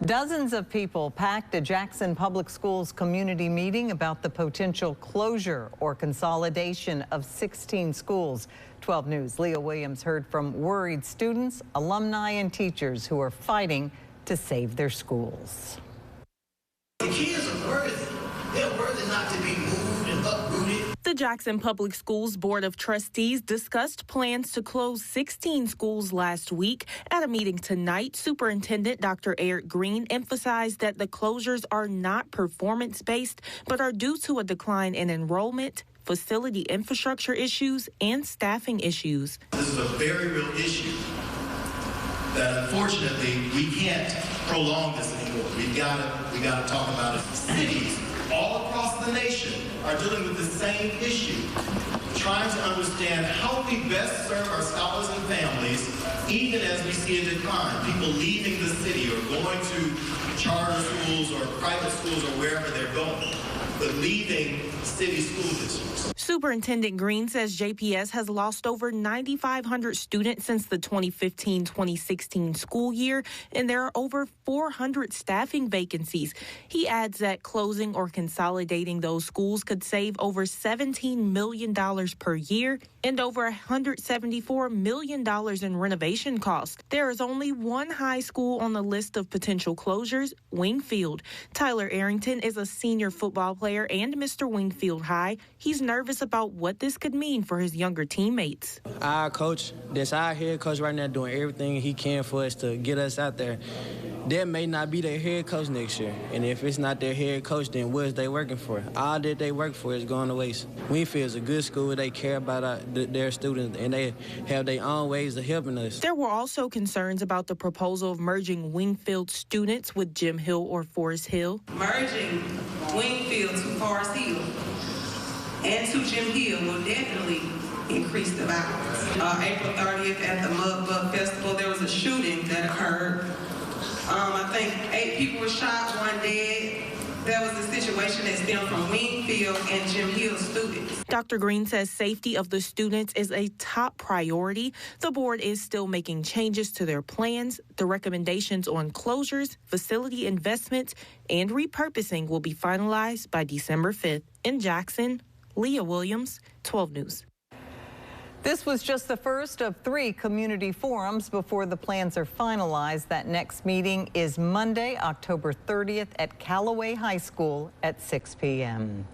Dozens of people packed a Jackson Public Schools community meeting about the potential closure or consolidation of 16 schools. 12 News' Leah Williams heard from worried students, alumni, and teachers who are fighting to save their schools. The kids are worthy. They're worthy not to be moved and uprooted. The Jackson Public Schools Board of Trustees discussed plans to close 16 schools last week. At a meeting tonight, Superintendent Dr. Eric Green emphasized that the closures are not performance-based, but are due to a decline in enrollment, facility infrastructure issues, and staffing issues. This is a very real issue that unfortunately we can't prolong this anymore. We gotta talk about it. Cities all across the nation are dealing with the same issue, trying to understand how we best serve our scholars and families, even as we see a decline. People leaving the city or going to charter schools or private schools or wherever they're going, but leaving city school districts. Superintendent Green says JPS has lost over 9,500 students since the 2015-2016 school year, and there are over 400 staffing vacancies. He adds that closing or consolidating those schools could save over $17 million per year and over $174 million in renovation costs. There is only one high school on the list of potential closures, Wingfield. Tyler Arrington is a senior football player and Mr. Wingfield High. He's nervous about what this could mean for his younger teammates. Our coach, that's our head coach right now, doing everything he can for us to get us out there. That may not be their head coach next year. And if it's not their head coach, then what is they working for? All that they work for is going to waste. Wingfield's a good school. They care about their students, and they have their own ways of helping us. There were also concerns about the proposal of merging Wingfield students with Jim Hill or Forest Hill. Merging Wingfield to Forest Hill and to Jim Hill will definitely increase the violence. April 30th at the Mud Bug Festival, there was a shooting that occurred. I think 8 people were shot, 1 dead. That was a situation that stemmed from Wingfield and Jim Hill students. Dr. Green says safety of the students is a top priority. The board is still making changes to their plans. The recommendations on closures, facility investments, and repurposing will be finalized by December 5th. In Jackson, Leah Williams, 12 News. This was just the first of 3 community forums before the plans are finalized. That next meeting is Monday, October 30th at Callaway High School at 6 p.m.